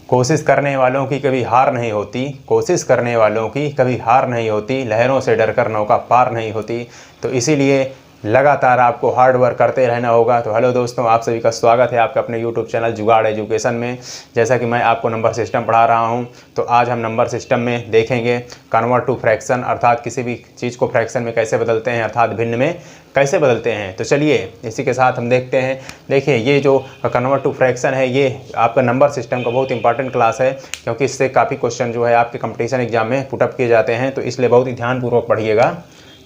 कोशिश करने वालों की कभी हार नहीं होती, कोशिश करने वालों की कभी हार नहीं होती, लहरों से डरकर नौका पार नहीं होती। तो इसीलिए लगातार आपको हार्ड वर्क करते रहना होगा। तो हेलो दोस्तों, आप सभी का स्वागत है आपके अपने यूट्यूब चैनल जुगाड़ एजुकेशन में। जैसा कि मैं आपको नंबर सिस्टम पढ़ा रहा हूं, तो आज हम नंबर सिस्टम में देखेंगे कन्वर्ट टू फ्रैक्शन, अर्थात किसी भी चीज़ को फ्रैक्शन में कैसे बदलते हैं, अर्थात भिन्न में कैसे बदलते हैं। तो चलिए इसी के साथ हम देखते हैं। देखिए, ये जो कन्वर्ट टू फ्रैक्शन है, ये आपका नंबर सिस्टम का बहुत इंपॉर्टेंट क्लास है, क्योंकि इससे काफ़ी क्वेश्चन जो है आपके कंपटीशन एग्जाम में पुटअप किए जाते हैं। तो इसलिए बहुत ही ध्यानपूर्वक पढ़िएगा।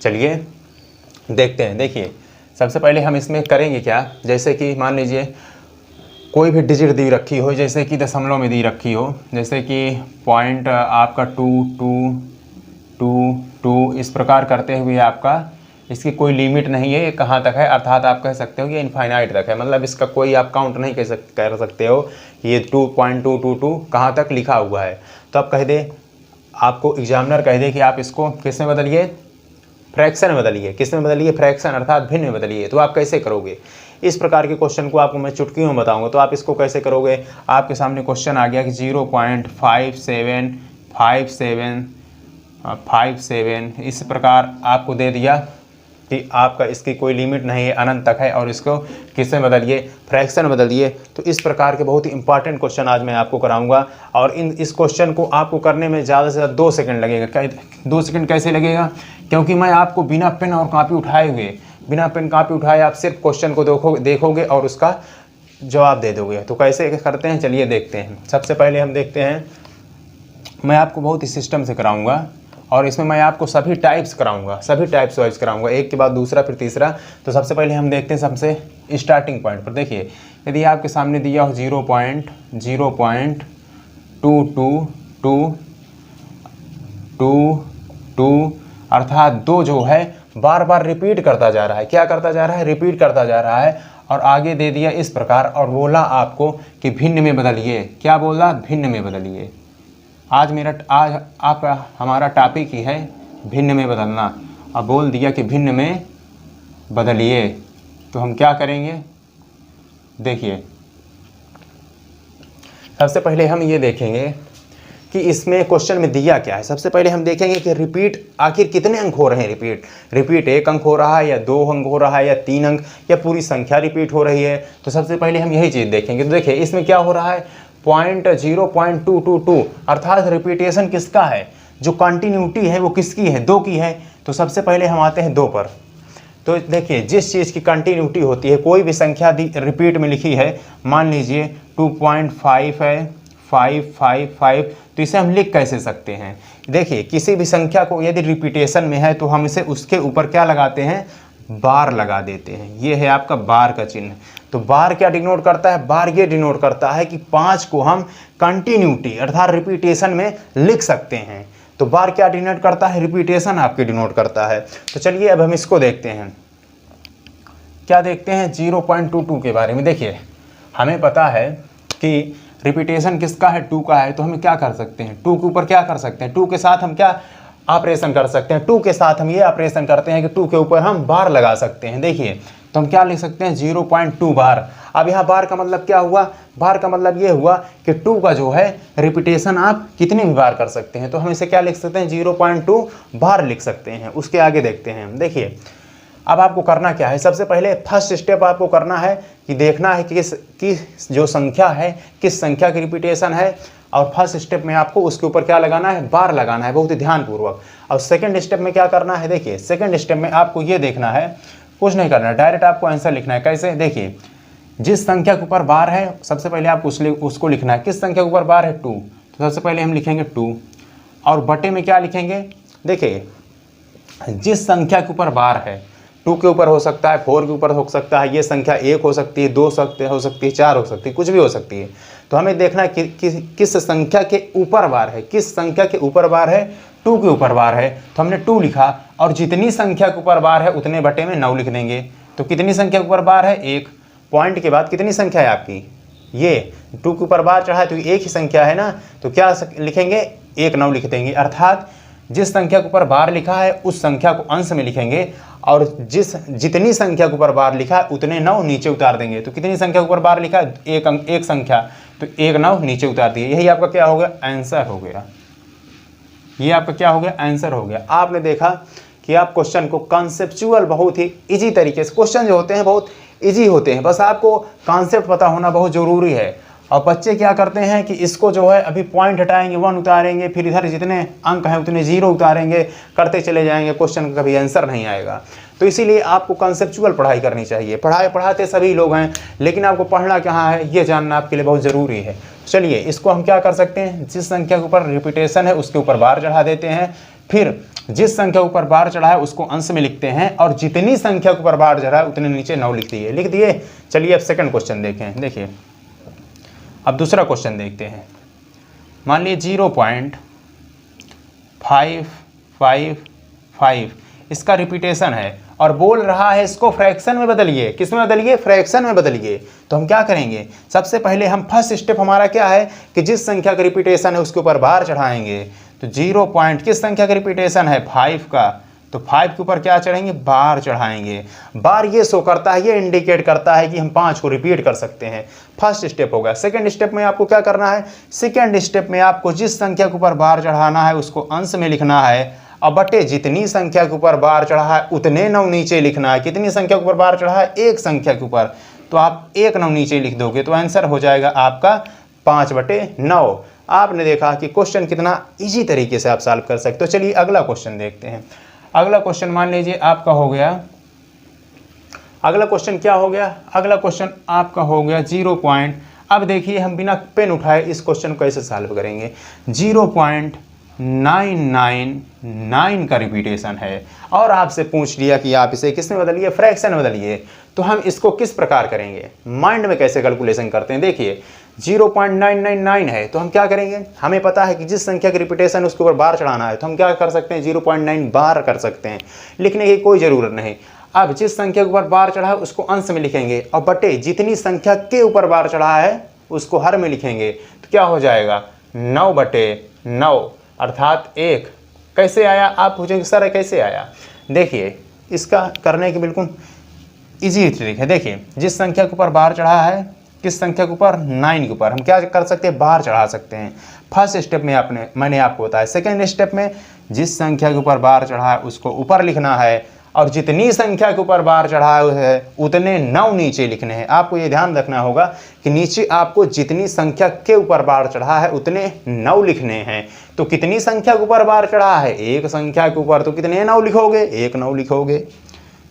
चलिए देखते हैं। देखिए, सबसे पहले हम इसमें करेंगे क्या, जैसे कि मान लीजिए कोई भी डिजिट दी रखी हो, जैसे कि दशमलव में दी रखी हो, जैसे कि पॉइंट आपका 2 इस प्रकार करते हुए आपका इसकी कोई लिमिट नहीं है, ये कहाँ तक है, अर्थात आप कह सकते हो कि इनफाइनाइट तक है। मतलब इसका कोई आप काउंट नहीं कर सकते हो ये 2.222 कहाँ तक लिखा हुआ है। तो आप कह दे, आपको एग्जामिनर कह दे कि आप इसको किस में बदलिए, फ्रैक्शन में बदलिए। किस में बदलिए, फ्रैक्शन अर्थात भिन्न में बदलिए। तो आप कैसे करोगे, इस प्रकार के क्वेश्चन को आपको मैं चुटकियों में बताऊंगा। तो आप इसको कैसे करोगे, आपके सामने क्वेश्चन आ गया कि 0.5757 इस प्रकार आपको दे दिया कि आपका इसकी कोई लिमिट नहीं है, अनंत तक है, और इसको किस में बदलिए, फ्रैक्शन में बदलिए। तो इस प्रकार के बहुत ही इंपॉर्टेंट क्वेश्चन आज मैं आपको कराऊंगा। और इस क्वेश्चन को आपको करने में ज़्यादा से ज़्यादा 2 सेकंड लगेगा। 2 सेकंड कैसे लगेगा, क्योंकि मैं आपको बिना पेन और कॉपी उठाए हुए, बिना पेन कॉपी उठाए आप सिर्फ क्वेश्चन को देखोगे और उसका जवाब दे दोगे। तो कैसे करते हैं, चलिए देखते हैं। सबसे पहले हम देखते हैं, मैं आपको बहुत ही सिस्टम से कराऊंगा, और इसमें मैं आपको सभी टाइप्स कराऊंगा, सभी टाइप्स वाइज कराऊंगा, एक के बाद दूसरा फिर तीसरा। तो सबसे पहले हम देखते हैं सबसे स्टार्टिंग पॉइंट पर। देखिए, यदि आपके सामने दिया हो 0.0.222 अर्थात 2 जो है बार बार रिपीट करता जा रहा है। क्या करता जा रहा है, रिपीट करता जा रहा है। और आगे दे दिया इस प्रकार, और बोला आपको कि भिन्न में बदलिए। क्या बोला, भिन्न में बदलिए। आज आपका हमारा टॉपिक ही है भिन्न में बदलना। अब बोल दिया कि भिन्न में बदलिए, तो हम क्या करेंगे, देखिए सबसे पहले हम ये देखेंगे कि इसमें क्वेश्चन में दिया क्या है। सबसे पहले हम देखेंगे कि रिपीट आखिर कितने अंक हो रहे हैं। रिपीट 1 अंक हो रहा है, या 2 अंक हो रहा है, या 3 अंक, या पूरी संख्या रिपीट हो रही है। तो सबसे पहले हम यही चीज़ देखेंगे। तो देखिए, इसमें क्या हो रहा है, 0.222 अर्थात रिपीटेशन किसका है, जो कंटिन्यूटी है वो किसकी है, 2 की है। तो सबसे पहले हम आते हैं 2 पर। तो देखिए, जिस चीज़ की कंटिन्यूटी होती है, कोई भी संख्या रिपीट में लिखी है, मान लीजिए 2.5 है, 555, तो इसे हम लिख कैसे सकते हैं। देखिए, किसी भी संख्या को यदि रिपीटेशन में है तो हम इसे उसके ऊपर क्या लगाते हैं, बार लगा देते हैं। ये है आपका बार का चिन्ह। तो बार क्या डिनोट करता है, बार ये डिनोट करता है कि 5 को हम कंटिन्यूटी अर्थात रिपीटेशन में लिख सकते हैं। तो बार क्या डिनोट करता है, रिपीटेशन आपके डिनोट करता है। तो चलिए अब हम इसको देखते हैं। क्या देखते हैं, 0.22 के बारे में। देखिए, हमें पता है कि रिपीटेशन किसका है, 2 का है। तो हम क्या कर सकते हैं, 2 के ऊपर क्या कर सकते हैं, 2 के साथ हम क्या ऑपरेशन कर सकते हैं। 2 के साथ हम ये ऑपरेशन करते हैं कि 2 के ऊपर हम बार लगा सकते हैं। देखिए, तो हम क्या लिख सकते हैं, 0.2 बार। अब यहाँ बार का मतलब क्या हुआ, बार का मतलब ये हुआ कि 2 का जो है रिपीटेशन आप कितनी भी बार कर सकते हैं। तो हम इसे क्या लिख सकते हैं, 0.2 बार लिख सकते हैं। उसके आगे देखते हैं। देखिए, अब आपको करना क्या है, सबसे पहले फर्स्ट स्टेप आपको करना है कि देखना है कि किस जो संख्या है, किस संख्या की रिपीटेशन है। और फर्स्ट स्टेप में आपको उसके ऊपर क्या लगाना है, बार लगाना है, बहुत ही ध्यानपूर्वक। और सेकंड स्टेप में क्या करना है, देखिए सेकंड स्टेप में आपको ये देखना है, कुछ नहीं करना है, डायरेक्ट आपको आंसर लिखना है। कैसे, देखिए जिस संख्या के ऊपर बार है, सबसे पहले आपको उसको लिखना है। किस संख्या के ऊपर बार है, 2। तो सबसे पहले हम लिखेंगे 2, और बटे में क्या लिखेंगे, देखिए जिस संख्या के ऊपर बार है, 2 के ऊपर हो सकता है, 4 के ऊपर हो सकता है, ये संख्या 1 हो सकती है, 2 हो सकती है, 4 हो सकती है, कुछ भी हो सकती है। तो हमें देखना है कि किस संख्या के ऊपर बार है, किस संख्या के ऊपर बार है, 2 के ऊपर बार है। तो हमने 2 लिखा, और जितनी संख्या के ऊपर बार है उतने बटे में 9 लिख देंगे। तो कितनी संख्या के ऊपर बार है, 1। पॉइंट के बाद कितनी संख्या है आपकी, ये 2 के ऊपर बार चढ़ा है तो एक ही संख्या है ना, तो क्या लिखेंगे, 1 9 लिख देंगे। अर्थात जिस संख्या के ऊपर बार लिखा है उस संख्या को अंश में लिखेंगे, और जितनी संख्या के ऊपर बार लिखा है उतने 9 नीचे उतार देंगे। तो कितनी संख्या के ऊपर बार लिखा है? एक संख्या, तो 1 9 नीचे उतार दिए। यही आपका क्या हो गया? आंसर हो गया। ये आपका क्या हो गया? आंसर हो गया। आपने देखा कि आप क्वेश्चन को कॉन्सेप्चुअल बहुत ही इजी तरीके से, क्वेश्चन जो होते हैं बहुत इजी होते हैं, बस आपको कॉन्सेप्ट पता होना बहुत ज़रूरी है। और बच्चे क्या करते हैं कि इसको जो है अभी पॉइंट हटाएंगे, 1 उतारेंगे, फिर इधर जितने अंक हैं उतने 0 उतारेंगे, करते चले जाएंगे, क्वेश्चन का कभी आंसर नहीं आएगा। तो इसीलिए आपको कॉन्सेप्चुअल पढ़ाई करनी चाहिए। पढ़ाते सभी लोग हैं, लेकिन आपको पढ़ना कहाँ है ये जानना आपके लिए बहुत ज़रूरी है। चलिए इसको हम क्या कर सकते हैं, जिस संख्या के ऊपर रिपीटेशन है उसके ऊपर बार चढ़ा देते हैं, फिर जिस संख्या के ऊपर बार चढ़ा है उसको अंश में लिखते हैं, और जितनी संख्या के ऊपर बार चढ़ा है उतने नीचे 9 लिख दिए। चलिए अब सेकंड क्वेश्चन देखें। देखिए अब दूसरा क्वेश्चन देखते हैं। मान लीजिए 0.555 इसका रिपीटेशन है और बोल रहा है इसको फ्रैक्शन में बदलिए। किस में बदलिए? फ्रैक्शन में बदलिए। तो हम क्या करेंगे, सबसे पहले हम फर्स्ट स्टेप हमारा क्या है कि जिस संख्या का रिपीटेशन है उसके ऊपर बार चढ़ाएंगे। तो 0 पॉइंट किस संख्या का रिपीटेशन है? 5 का, तो 5 के ऊपर क्या चढ़ाएंगे? बार चढ़ाएंगे। बार ये शो करता है, ये इंडिकेट करता है कि हम 5 को रिपीट कर सकते हैं। फर्स्ट स्टेप होगा। सेकंड स्टेप में आपको क्या करना है? सेकंड स्टेप में आपको जिस संख्या के ऊपर बार चढ़ाना है उसको अंश में लिखना है, और बटे जितनी संख्या के ऊपर बार चढ़ा है उतने 9 नीचे लिखना है। कितनी संख्या के ऊपर बार चढ़ा है? एक संख्या के ऊपर, तो आप 1 9 नीचे लिख दोगे तो आंसर हो जाएगा आपका 5/9। आपने देखा कि क्वेश्चन कितना इजी तरीके से आप सॉल्व कर सकते हो। चलिए अगला क्वेश्चन देखते हैं। अगला क्वेश्चन मान लीजिए आपका हो गया, अगला क्वेश्चन क्या हो गया? अगला क्वेश्चन आपका हो गया 0 पॉइंट। अब देखिए हम बिना पेन उठाए इस क्वेश्चन को कैसे सॉल्व करेंगे। 0.999 का रिपीटेशन है और आपसे पूछ लिया कि आप इसे किस में बदलिए? फ्रैक्शन में बदलिए। तो हम इसको किस प्रकार करेंगे, माइंड में कैसे कैलकुलेशन करते हैं? देखिए 0.999 है तो हम क्या करेंगे, हमें पता है कि जिस संख्या की रिपीटेशन उसके ऊपर बार चढ़ाना है, तो हम क्या कर सकते हैं? 0.9 बार कर सकते हैं। लिखने की कोई ज़रूरत नहीं। अब जिस संख्या के ऊपर बार चढ़ा है उसको अंश में लिखेंगे, और बटे जितनी संख्या के ऊपर बार चढ़ा है उसको हर में लिखेंगे। तो क्या हो जाएगा? 9/9 अर्थात 1। कैसे आया? आप पूछेंगे सर कैसे आया? देखिए इसका करने की बिल्कुल इजी ट्रिक है। देखिए जिस संख्या के ऊपर बार चढ़ा है, किस संख्या के ऊपर? 9 के ऊपर, हम क्या कर सकते हैं? बार चढ़ा सकते हैं। फर्स्ट स्टेप में मैंने आपको बताया। सेकेंड स्टेप में जिस संख्या के ऊपर बार चढ़ा है उसको ऊपर लिखना है, और जितनी संख्या के ऊपर बार चढ़ा है उतने 9 नीचे लिखने हैं। आपको ये ध्यान रखना होगा कि नीचे आपको जितनी संख्या के ऊपर बार चढ़ा है उतने 9 लिखने हैं। तो कितनी संख्या के ऊपर बार चढ़ा है? एक संख्या के ऊपर, तो कितने 9 लिखोगे? 1 9 लिखोगे।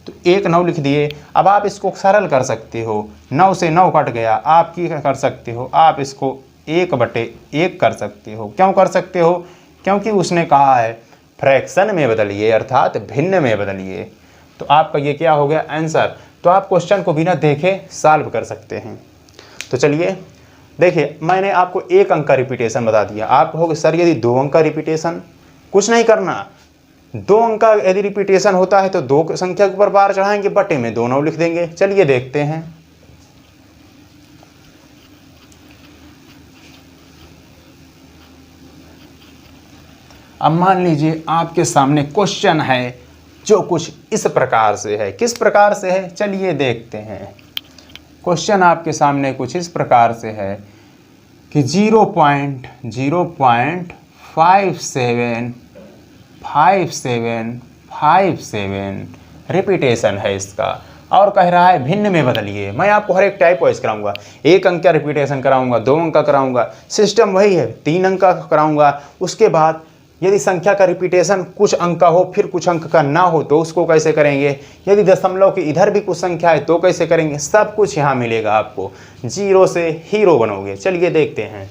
तो 1 9 लिख दिए। अब आप इसको सरल कर सकते हो, 9 से 9 कट गया। आप क्या कर सकते हो? आप इसको 1/1 कर सकते हो। क्यों कर सकते हो? क्योंकि उसने कहा है फ्रैक्शन में बदलिए, अर्थात भिन्न में बदलिए। तो आपका ये क्या हो गया? आंसर। तो आप क्वेश्चन को बिना देखे सॉल्व कर सकते हैं। तो चलिए देखिए मैंने आपको 1 अंक का रिपीटेशन बता दिया। आप कहोगे सर यदि 2 अंक का रिपीटेशन, कुछ नहीं करना। 2 अंक का यदि रिपीटेशन होता है तो 2 संख्या के ऊपर बार चढ़ाएंगे, बटे में 2 9 लिख देंगे। चलिए देखते हैं। अब मान लीजिए आपके सामने क्वेश्चन है जो कुछ इस प्रकार से है। किस प्रकार से है? चलिए देखते हैं। क्वेश्चन आपके सामने कुछ इस प्रकार से है कि 0.0575757 रिपीटेशन है इसका, और कह रहा है भिन्न में बदलिए। मैं आपको हर एक टाइप वाइज कराऊंगा। 1 अंक का रिपीटेशन कराऊंगा, 2 अंक का कराऊंगा, सिस्टम वही है। 3 अंक का कराऊंगा। उसके बाद यदि संख्या का रिपीटेशन कुछ अंक का हो फिर कुछ अंक का ना हो तो उसको कैसे करेंगे? यदि दशमलव के इधर भी कुछ संख्या है तो कैसे करेंगे? सब कुछ यहाँ मिलेगा आपको। 0 से हीरो बनोगे। चलिए देखते हैं।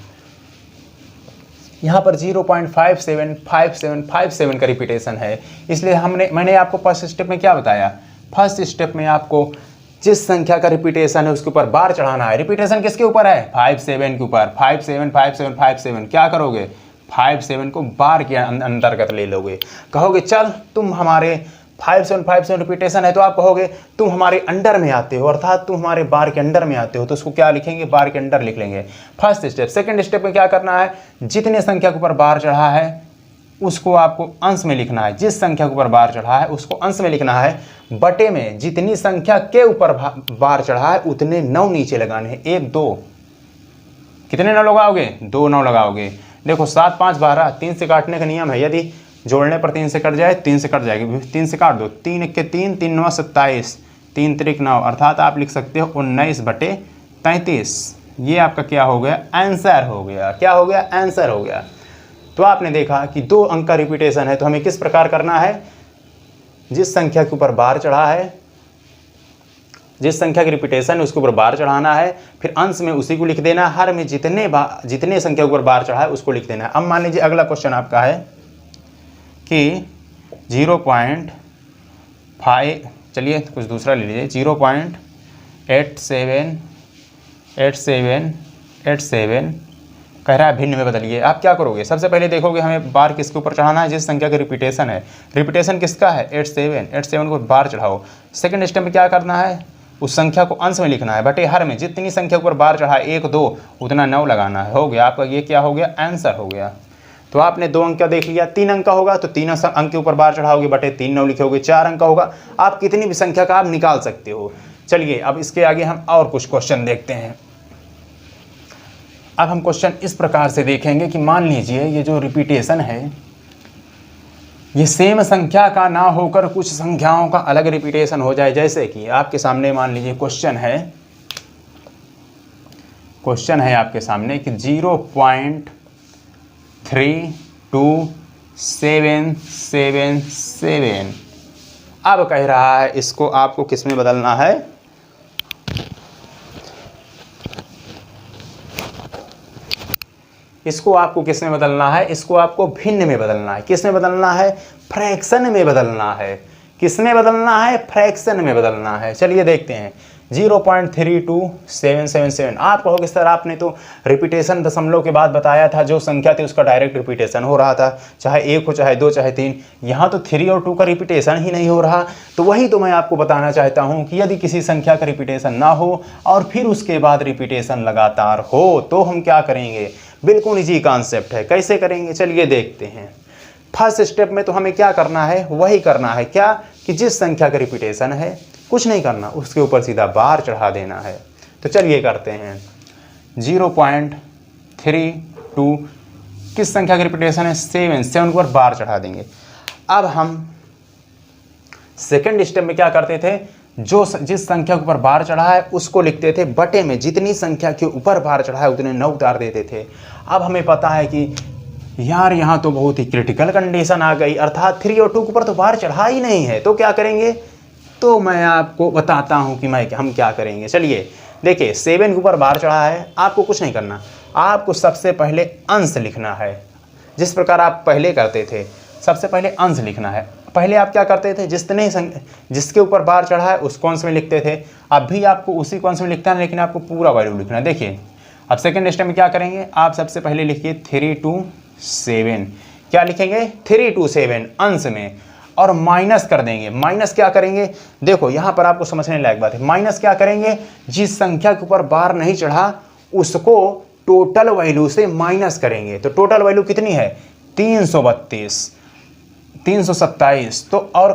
यहाँ पर 0.575757 का रिपीटेशन है, इसलिए मैंने आपको फर्स्ट स्टेप में क्या बताया? फर्स्ट स्टेप में आपको जिस संख्या का रिपीटेशन है उसके ऊपर बार चढ़ाना है। रिपीटेशन किसके ऊपर है? 57 के ऊपर। 575757 क्या करोगे? 57 को बार के अंतर्गत ले लोगे। कहोगे चल तुम हमारे 5757 रिपीटेशन है, तो आप कहोगे तुम हमारे अंडर में आते हो, अर्थात तुम हमारे बार के अंडर में आते हो। तो उसको क्या लिखेंगे? बार के अंडर लिख लेंगे। First step. सेकंड स्टेप में क्या करना है? जितने संख्या के ऊपर बार चढ़ा है उसको आपको अंश में लिखना है। जिस संख्या के ऊपर बार चढ़ा है उसको अंश में लिखना है, बटे में जितनी संख्या के ऊपर बार चढ़ा है उतने 9 नीचे लगाने हैं। 1 2 कितने 9 लगाओगे? 2 9 लगाओगे। देखो 7 5 12, 3 से काटने का नियम है, यदि जोड़ने पर 3 से कट जाए 3 से कट जाएगी, 3 से काट दो, 3 1 के 3, 3 9 27, 3 3 9, अर्थात आप लिख सकते हो 19/33। ये आपका क्या हो गया? आंसर हो गया। क्या हो गया? आंसर हो गया। तो आपने देखा कि 2 अंक का रिपीटेशन है तो हमें किस प्रकार करना है? जिस संख्या के ऊपर बार चढ़ा है, जिस संख्या की रिपीटेशन है उसके ऊपर बार चढ़ाना है, फिर अंश में उसी को लिख देना है, हर में जितने संख्या के ऊपर बार चढ़ा है उसको लिख देना है। अब मान लीजिए अगला क्वेश्चन आपका है कि 0.5, चलिए कुछ दूसरा ले लीजिए, 0.8787 कह रहा है भिन्न में बदलिए। आप क्या करोगे? सबसे पहले देखोगे हमें बार किसके ऊपर चढ़ाना है? जिस संख्या का रिपीटेशन है। रिपीटेशन किसका है? 87 को बार चढ़ाओ। सेकंड स्टेप में क्या करना है? उस संख्या को अंश में लिखना है, बटे हर में जितनी संख्या के ऊपर बार चढ़ा है 1 2 उतना 9 लगाना है। हो गया आपका, ये क्या हो गया? आंसर हो गया। तो आपने 2 अंक का देख लिया। 3 अंक का होगा तो 3 अंक के ऊपर बार चढ़ाओगे, बटे 3 9 लिखोगे। 4 अंक का होगा, आप कितनी भी संख्या का आप निकाल सकते हो। चलिए अब इसके आगे हम और कुछ क्वेश्चन देखते हैं। अब हम क्वेश्चन इस प्रकार से देखेंगे कि मान लीजिए ये जो रिपीटेशन है ये सेम संख्या का ना होकर कुछ संख्याओं का अलग रिपीटेशन हो जाए। जैसे कि आपके सामने मान लीजिए क्वेश्चन है आपके सामने कि 0.327777। अब कह रहा है इसको आपको किस में बदलना है? इसको आपको किस में बदलना है? इसको आपको भिन्न में बदलना है। किस में बदलना है? फ्रैक्शन में बदलना है। किस में बदलना है? फ्रैक्शन में बदलना है। चलिए देखते हैं। 0.32777। आप कहोगे सर आपने तो रिपीटेशन दशमलव के बाद बताया था, जो संख्या थी उसका डायरेक्ट रिपीटेशन हो रहा था, चाहे 1 हो चाहे 2 चाहे 3। यहाँ तो 3 और 2 का रिपीटेशन ही नहीं हो रहा। तो वही तो मैं आपको बताना चाहता हूँ कि यदि किसी संख्या का रिपीटेशन ना हो और फिर उसके बाद रिपीटेशन लगातार हो तो हम क्या करेंगे? बिल्कुल इजी कॉन्सेप्ट है। कैसे करेंगे? चलिए देखते हैं। फर्स्ट स्टेप में तो हमें क्या करना है? वही करना है, क्या कि जिस संख्या का रिपीटेशन है कुछ नहीं करना, उसके ऊपर सीधा बार चढ़ा देना है। तो चलिए करते हैं। 0.32 किस संख्या का रिपीटेशन है? 7 के ऊपर बार चढ़ा देंगे। अब हम सेकंड स्टेप में क्या करते थे? जिस संख्या के ऊपर बार चढ़ा है उसको लिखते थे, बटे में जितनी संख्या के ऊपर बार चढ़ा है उतने 9 उतार देते थे। अब हमें पता है कि यार यहाँ तो बहुत ही क्रिटिकल कंडीशन आ गई, अर्थात 3 और 2 के ऊपर तो बार चढ़ा ही नहीं है। तो क्या करेंगे? तो मैं आपको बताता हूँ कि हम क्या करेंगे। चलिए देखिए, 7 के ऊपर बार चढ़ा है, आपको कुछ नहीं करना, आपको सबसे पहले अंश लिखना है। जिस प्रकार आप पहले करते थे, सबसे पहले अंश लिखना है। पहले आप क्या करते थे? जिसके ऊपर बार चढ़ा है उसको अंश में लिखते थे। अब भी आपको उसी को अंश में लिखना है, लेकिन आपको पूरा वैल्यू लिखना है। देखिए अब सेकंड स्टेप में क्या करेंगे? आप सबसे पहले लिखिए 327। क्या लिखेंगे? 327 अंश में, और माइनस कर देंगे। माइनस क्या करेंगे? देखो यहाँ पर आपको समझने लायक बात है। माइनस क्या करेंगे? जिस संख्या के ऊपर बार नहीं चढ़ा उसको टोटल वैल्यू से माइनस करेंगे। तो टोटल वैल्यू कितनी है? 332, 327। तो और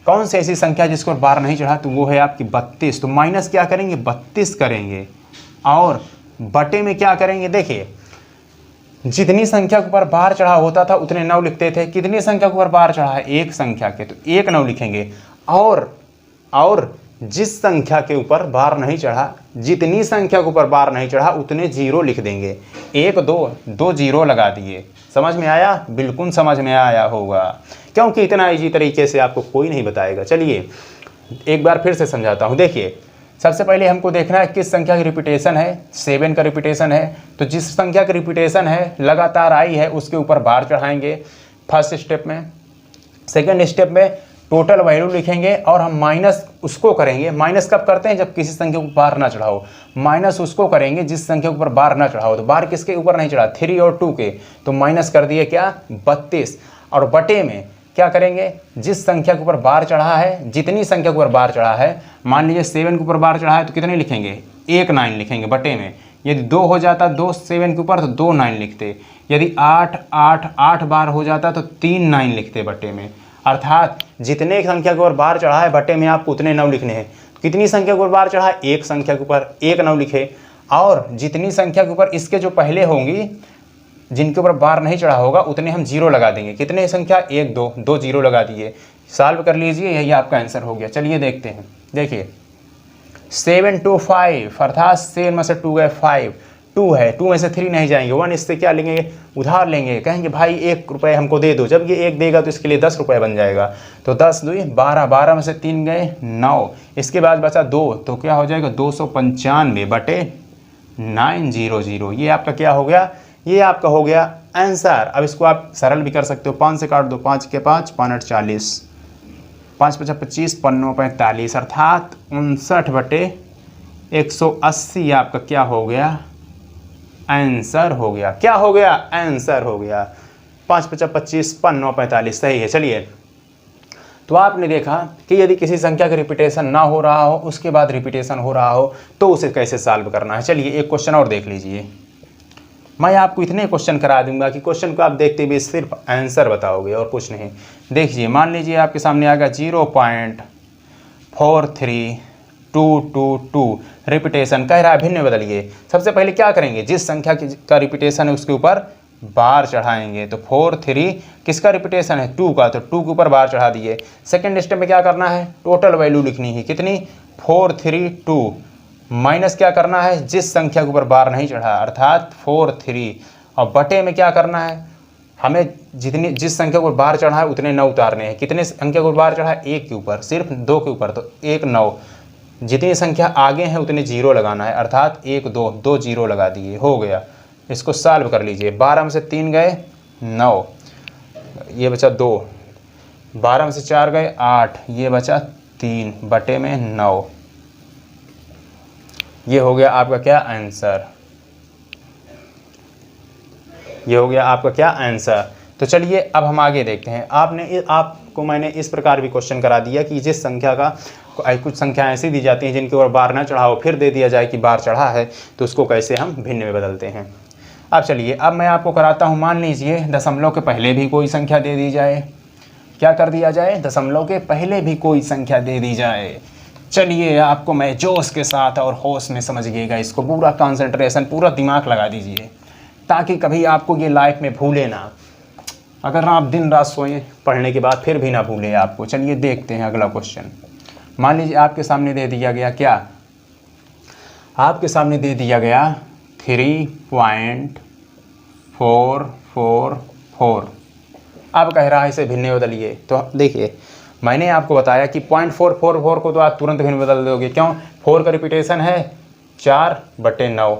कौन सी ऐसी संख्या जिसके ऊपर बार नहीं चढ़ा? तो वो है आपकी 32। तो माइनस क्या करेंगे? 32 करेंगे, और बटे में क्या करेंगे? देखिए जितनी संख्या के ऊपर बार चढ़ा होता था उतने 9 लिखते थे। कितनी संख्या के ऊपर बार चढ़ा है? 1 संख्या के, तो 1 9 लिखेंगे। और जिस संख्या के ऊपर बार नहीं चढ़ा, जितनी संख्या के ऊपर बार नहीं चढ़ा उतने 0 लिख देंगे। 1 2 0 लगा दिए। समझ में आया? बिल्कुल समझ में आया होगा, क्योंकि इतना इजी तरीके से आपको कोई नहीं बताएगा। चलिए एक बार फिर से समझाता हूँ। देखिए सबसे पहले हमको देखना है किस संख्या की रिपीटेशन है। 7 का रिपीटेशन है, तो जिस संख्या की रिपीटेशन है लगातार आई है उसके ऊपर बार चढ़ाएंगे फर्स्ट स्टेप में। सेकंड स्टेप में टोटल वैल्यू लिखेंगे और हम माइनस उसको करेंगे। माइनस कब करते हैं? जब किसी संख्या को बार ना चढ़ाओ। माइनस उसको करेंगे जिस संख्या के ऊपर बार ना चढ़ाओ। तो बार किसके ऊपर नहीं चढ़ा? 3 और 2 के, तो माइनस कर दिए क्या? 32। और बटे में क्या करेंगे? जिस संख्या के ऊपर बार चढ़ा है, जितनी संख्या के ऊपर बार चढ़ा है, मान लीजिए 7 के ऊपर बार चढ़ा है तो कितने लिखेंगे? 1 9 लिखेंगे बटे में। यदि 2 हो जाता 2 7 के ऊपर तो 2 9 लिखते, यदि 8 8 8 बार हो जाता तो 3 9 लिखते बटे में। अर्थात जितने संख्या के ऊपर बार चढ़ा है बटे में आपको उतने 9 लिखने हैं। कितनी संख्या के ऊपर बार चढ़ा है? एक संख्या के ऊपर 1 9 लिखे, और जितनी संख्या के ऊपर इसके जो पहले होंगी जिनके ऊपर बार नहीं चढ़ा होगा उतने हम 0 लगा देंगे। कितने संख्या? 1 2 2 0 लगा दिए। सॉल्व कर लीजिए, यही आपका आंसर हो गया। चलिए देखते हैं। देखिए 7 2 5 अर्थात 7 में से 2 गए 5, 2 है, 2 में से 3 नहीं जाएंगे, 1 इससे क्या लेंगे? उधार लेंगे। कहेंगे भाई 1 रुपये हमको दे दो। जब ये 1 देगा तो इसके लिए 10 रुपये बन जाएगा। तो 10 2 12, 12 में से 3 गए 9, इसके बाद बचा 2, तो क्या हो जाएगा? 295 बटे 900। ये आपका क्या हो गया? ये आपका हो गया आंसर। अब इसको आप सरल भी कर सकते हो, 5 से काट दो, 5 के 5 5 8 40, 5 5 25, 5 45 अर्थात 59 बटे 180 आपका क्या हो गया? आंसर हो गया। क्या हो गया? आंसर हो गया। 5 5 25, 5 45 सही है। चलिए, तो आपने देखा कि यदि किसी संख्या का रिपीटेशन ना हो रहा हो, उसके बाद रिपीटेशन हो रहा हो, तो उसे कैसे सॉल्व करना है। चलिए एक क्वेश्चन और देख लीजिए। मैं आपको इतने क्वेश्चन करा दूंगा कि क्वेश्चन को आप देखते हुए सिर्फ आंसर बताओगे और कुछ नहीं। देखिए, मान लीजिए आपके सामने आएगा 0.43222 रिपीटेशन कह रहा है, भिन्न में बदलिए। सबसे पहले क्या करेंगे? जिस संख्या का रिपीटेशन है उसके ऊपर बार चढ़ाएंगे। तो 43 किसका रिपीटेशन है? 2 का, तो 2 के ऊपर बार चढ़ा दिए। सेकेंड स्टेप में क्या करना है? टोटल वैल्यू लिखनी है। कितनी? 432 माइनस क्या करना है? जिस संख्या के ऊपर बार नहीं चढ़ा अर्थात 43, और बटे में क्या करना है? हमें जिस संख्या के ऊपर बार चढ़ा है उतने 9 उतारने हैं। कितने संख्या के ऊपर बार चढ़ा है? 1 के ऊपर, सिर्फ 2 के ऊपर, तो 1 9। जितनी संख्या आगे है उतने 0 लगाना है, अर्थात 1 2 2 0 लगा दिए। हो गया। इसको सॉल्व कर लीजिए। 12 में से 3 गए 9, ये बचा 2, 12 में से 4 गए 8, ये बचा 3 बटे में 9। ये हो गया आपका क्या? आंसर। ये हो गया आपका क्या? आंसर। तो चलिए अब हम आगे देखते हैं। आपको मैंने इस प्रकार भी क्वेश्चन करा दिया कि जिस संख्या का कुछ संख्या ऐसी दी जाती हैं जिनके ऊपर बार ना चढ़ा हो, फिर दे दिया जाए कि बार चढ़ा है, तो उसको कैसे हम भिन्न में बदलते हैं। अब चलिए, अब मैं आपको कराता हूँ। मान लीजिए दशमलव के पहले भी कोई संख्या दे दी जाए। क्या कर दिया जाए? दशमलव के पहले भी कोई संख्या दे दी जाए। चलिए, आपको मैं जोश के साथ और होश में समझिएगा, इसको पूरा कंसंट्रेशन, पूरा दिमाग लगा दीजिए, ताकि कभी आपको ये लाइफ में भूले ना। अगर आप दिन रात सोएं पढ़ने के बाद फिर भी ना भूले आपको। चलिए देखते हैं अगला क्वेश्चन। मान लीजिए आपके सामने दे दिया गया क्या? आपके सामने दे दिया गया 3.444। अब कह रहा है इसे भिन्न बदलिए। तो देखिए, मैंने आपको बताया कि 0.444 को तो आप तुरंत भिन्न बदल दोगे। क्यों? 4 का रिपीटेशन है 4 बटे 9।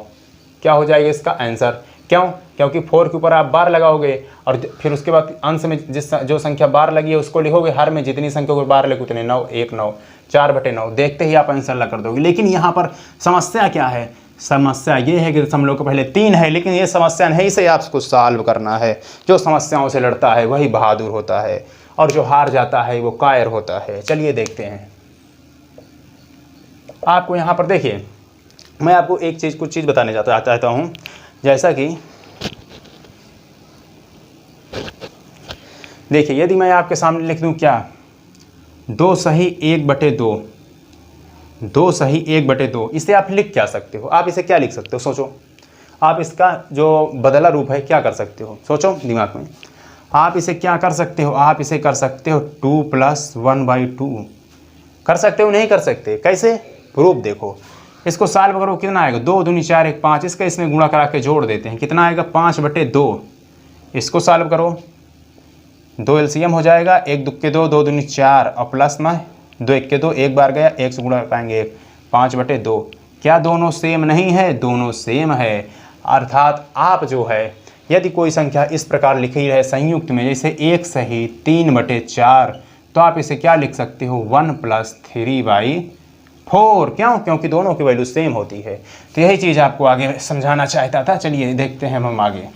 क्या हो जाएगा इसका आंसर? क्यों? क्योंकि 4 के ऊपर आप बार लगाओगे और फिर उसके बाद अंश में जो संख्या बार लगी है उसको लिखोगे। हर में जितनी संख्या को बार लगे उतने 9, 1 9, 4 बटे 9। देखते ही आप आंसर लगा कर दोगे। लेकिन यहाँ पर समस्या क्या है? समस्या ये है कि दशमलव के पहले 3 है, लेकिन ये समस्या नहीं से आपको सॉल्व करना है। जो समस्याओं से लड़ता है वही बहादुर होता है, और जो हार जाता है वो कायर होता है। चलिए देखते हैं। आपको यहाँ पर देखिए, मैं आपको कुछ चीज़ बताने चाहता हूँ। जैसा कि देखिए, यदि मैं आपके सामने लिख दूँ क्या? 2 सही 1 बटे 2, 2 सही 1 बटे 2। इसे आप लिख क्या सकते हो? आप इसे क्या लिख सकते हो? सोचो। आप इसका जो बदला रूप है क्या कर सकते हो? सोचो दिमाग में। आप इसे क्या कर सकते हो? आप इसे कर सकते हो 2 + 1/2 कर सकते हो। नहीं कर सकते? कैसे? प्रूफ देखो। इसको सॉल्व करो, कितना आएगा? 2 दूनी 4 1 5। इसका इसमें गुणा करा के जोड़ देते हैं। कितना आएगा? 5 बटे 2। इसको सॉल्व करो, 2 एलसीएम हो जाएगा। 1 दुक्के 2, 2 दूनी 4, और प्लस में 2 1 के 2, एक बार गया, 1 से गुणा पाएंगे 1, 5 बटे 2। क्या दोनों सेम नहीं है? दोनों सेम है। अर्थात आप जो है, यदि कोई संख्या इस प्रकार लिखी है संयुक्त में, जैसे 1 सही 3 बटे 4, तो आप इसे क्या लिख सकते हो? 1 + 3/4। क्यों? क्योंकि दोनों की वैल्यू सेम होती है। तो यही चीज़ आपको आगे समझाना चाहता था। चलिए देखते हैं हम आगे।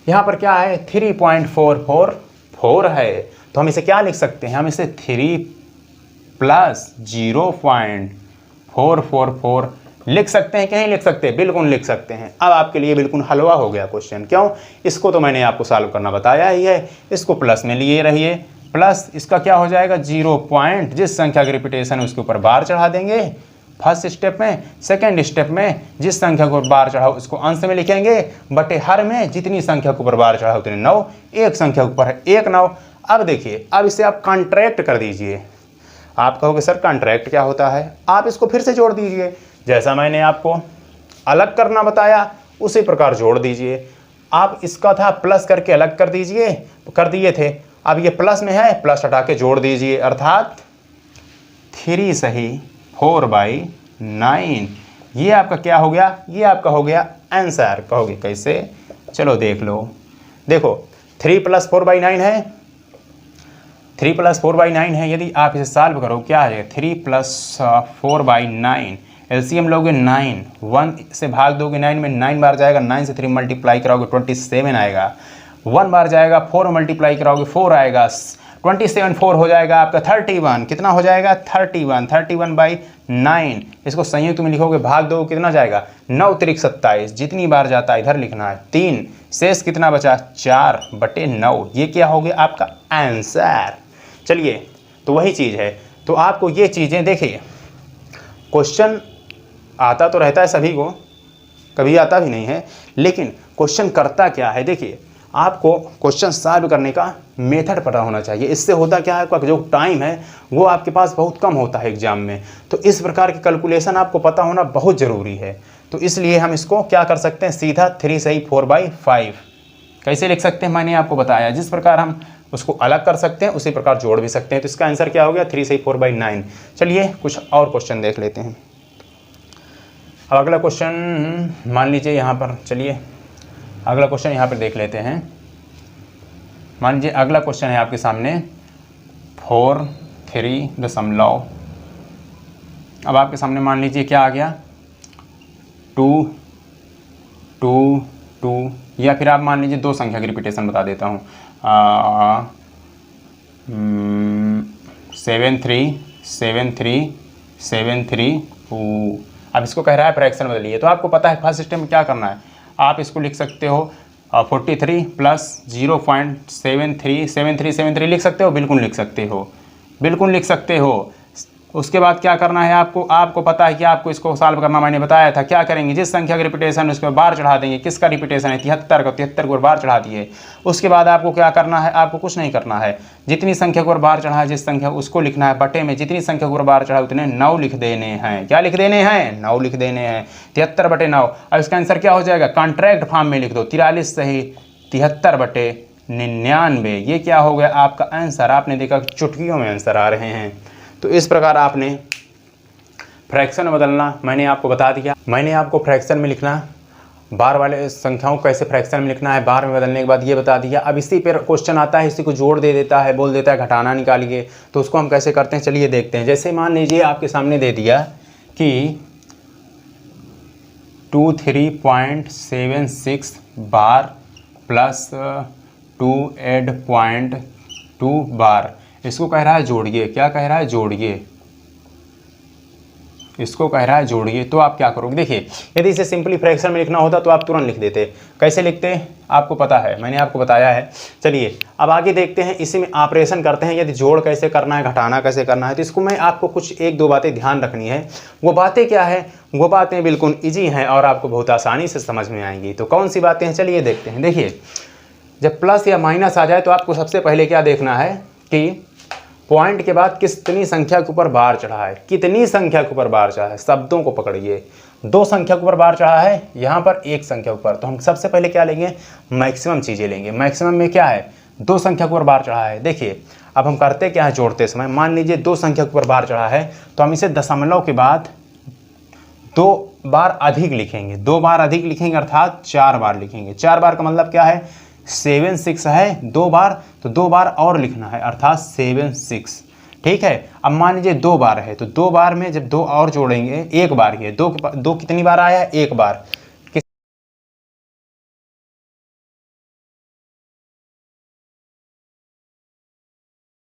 यहाँ पर क्या है? 3.444 है, तो हम इसे क्या लिख सकते हैं? हम इसे 3 + 0.444 लिख सकते हैं कि नहीं लिख सकते? बिल्कुल लिख सकते हैं। अब आपके लिए बिल्कुल हलवा हो गया क्वेश्चन। क्यों? इसको तो मैंने आपको सॉल्व करना बताया ही है। इसको प्लस में लिए रहिए, प्लस इसका क्या हो जाएगा 0 पॉइंट, जिस संख्या की रिपीटेशन है उसके ऊपर बार चढ़ा देंगे फर्स्ट स्टेप में। सेकेंड स्टेप में जिस संख्या को बार चढ़ाओ उसको अंश में लिखेंगे, बटे हर में जितनी संख्या के ऊपर बार चढ़ाओ उतने 9, एक संख्या के ऊपर है 1 9। अब देखिए, अब इसे आप कॉन्ट्रैक्ट कर दीजिए। आप कहोगे सर कॉन्ट्रैक्ट क्या होता है? आप इसको फिर से जोड़ दीजिए, जैसा मैंने आपको अलग करना बताया उसी प्रकार जोड़ दीजिए। आप इसका था प्लस करके अलग कर दीजिए, कर दिए थे, अब ये प्लस में है, प्लस हटा के जोड़ दीजिए, अर्थात 3 सही 4/9। ये आपका क्या हो गया? ये आपका हो गया आंसर। कहोगे कैसे? चलो देख लो। देखो 3 + 4/9 है, 3 + 4/9 है। यदि आप इसे सॉल्व करो क्या है? 3 + 4/9 एलसीएम लोगे 9, 1 से भाग दोगे 9 में 9 बार जाएगा, 9 से 3 मल्टीप्लाई कराओगे 27 आएगा, 1 बार जाएगा 4 मल्टीप्लाई कराओगे 4 आएगा, 27 4 हो जाएगा आपका 31। कितना हो जाएगा? 31, 31/9। इसको संयुक्त में लिखोगे, भाग दो कितना जाएगा? 9 त्रिक 27, जितनी बार जाता है इधर लिखना है 3, शेष कितना बचा? 4/9। ये क्या हो गया आपका आंसर। चलिए, तो वही चीज़ है। तो आपको ये चीज़ें देखिए, क्वेश्चन आता तो रहता है सभी को, कभी आता भी नहीं है, लेकिन क्वेश्चन करता क्या है? देखिए, आपको क्वेश्चन सॉल्व करने का मेथड पता होना चाहिए। इससे होता क्या है, आपका जो टाइम है वो आपके पास बहुत कम होता है एग्जाम में। तो इस प्रकार की कैलकुलेशन आपको पता होना बहुत ज़रूरी है। तो इसलिए हम इसको क्या कर सकते हैं, सीधा 3 सही 4/5 कैसे लिख सकते हैं मैंने आपको बताया। जिस प्रकार हम उसको अलग कर सकते हैं उसी प्रकार जोड़ भी सकते हैं। तो इसका आंसर क्या हो गया? 3 सही 4/9। चलिए कुछ और क्वेश्चन देख लेते हैं। अब अगला क्वेश्चन मान लीजिए यहाँ पर, चलिए अगला क्वेश्चन यहाँ पर देख लेते हैं। मान लीजिए अगला क्वेश्चन है आपके सामने 4 3 अब आपके सामने मान लीजिए क्या आ गया 2 2 2, या फिर आप मान लीजिए 2 संख्या की रिपीटेशन बता देता हूँ 7 3 7 3 7 3 2। अब इसको कह रहा है फ्रैक्शन बदलिए। तो आपको पता है फर्स्ट स्टेप में क्या करना है, आप इसको लिख सकते हो 43 + 0.73 लिख सकते हो, बिल्कुल लिख सकते हो, बिल्कुल लिख सकते हो। उसके बाद क्या करना है आपको पता है कि आपको इसको सॉल्व करना मैंने बताया था। क्या करेंगे, जिस संख्या की रिपीटेशन उस पर बार चढ़ा देंगे। किसका रिपीटेशन है? 73 का, 73 को बार चढ़ा दिए। उसके बाद आपको क्या करना है, आपको कुछ नहीं करना है, जितनी संख्या को बार चढ़ा है जिस संख्या उसको लिखना है, बटे में जितनी संख्या को बार चढ़ा उतने 9 लिख देने हैं। क्या लिख देने हैं? 9 लिख देने हैं। 73/9। अब इसका आंसर क्या हो जाएगा? कॉन्ट्रैक्ट फॉर्म में लिख दो, 43 सही 73/99। ये क्या हो गया आपका आंसर। आपने देखा चुटकियों में आंसर आ रहे हैं। तो इस प्रकार आपने फ्रैक्शन बदलना मैंने आपको बता दिया। मैंने आपको फ्रैक्शन में लिखना, बार वाले संख्याओं को कैसे फ्रैक्शन में लिखना है बार में बदलने के बाद ये बता दिया। अब इसी पर क्वेश्चन आता है, इसी को जोड़ दे देता है, बोल देता है घटाना निकालिए। तो उसको हम कैसे करते हैं चलिए देखते हैं। जैसे मान लीजिए आपके सामने दे दिया कि 23.76 बार प्लस 28.2 बार। इसको कह रहा है जोड़िए। क्या कह रहा है? जोड़िए। इसको कह रहा है जोड़िए। तो आप क्या करोगे, देखिए यदि इसे सिंपली फ्रैक्शन में लिखना होता तो आप तुरंत लिख देते। कैसे लिखते आपको पता है, मैंने आपको बताया है। चलिए अब आगे देखते हैं, इसी में ऑपरेशन करते हैं। यदि जोड़ कैसे करना है, घटाना कैसे करना है, तो इसको मैं आपको कुछ 1-2 बातें ध्यान रखनी है। वो बातें क्या है? वो बातें बिल्कुल ईजी हैं और आपको बहुत आसानी से समझ में आएंगी। तो कौन सी बातें हैं चलिए देखते हैं। देखिए जब प्लस या माइनस आ जाए तो आपको सबसे पहले क्या देखना है कि पॉइंट के बाद कितनी संख्या के ऊपर बार चढ़ा है, कितनी संख्या के ऊपर बार चढ़ा है। शब्दों को पकड़िए। 2 संख्या के ऊपर बार चढ़ा है, यहाँ पर 1 संख्या के ऊपर। तो हम सबसे पहले क्या लेंगे? मैक्सिमम चीज़ें लेंगे। मैक्सिमम में क्या है? 2 संख्या के ऊपर बार चढ़ा है। देखिए अब हम करते क्या है जोड़ते समय, मान लीजिए 2 संख्या के ऊपर बार चढ़ा है तो हम इसे दशमलव के बाद 2 बार अधिक लिखेंगे। 2 बार अधिक लिखेंगे अर्थात 4 बार लिखेंगे। 4 बार का मतलब क्या है? 7 6 है 2 बार, तो 2 बार और लिखना है अर्थात 7 6। ठीक है। अब मान लीजिए 2 बार है तो 2 बार में जब 2 और जोड़ेंगे 1 बार ही है। 2 कितनी बार आया है? 1 बार।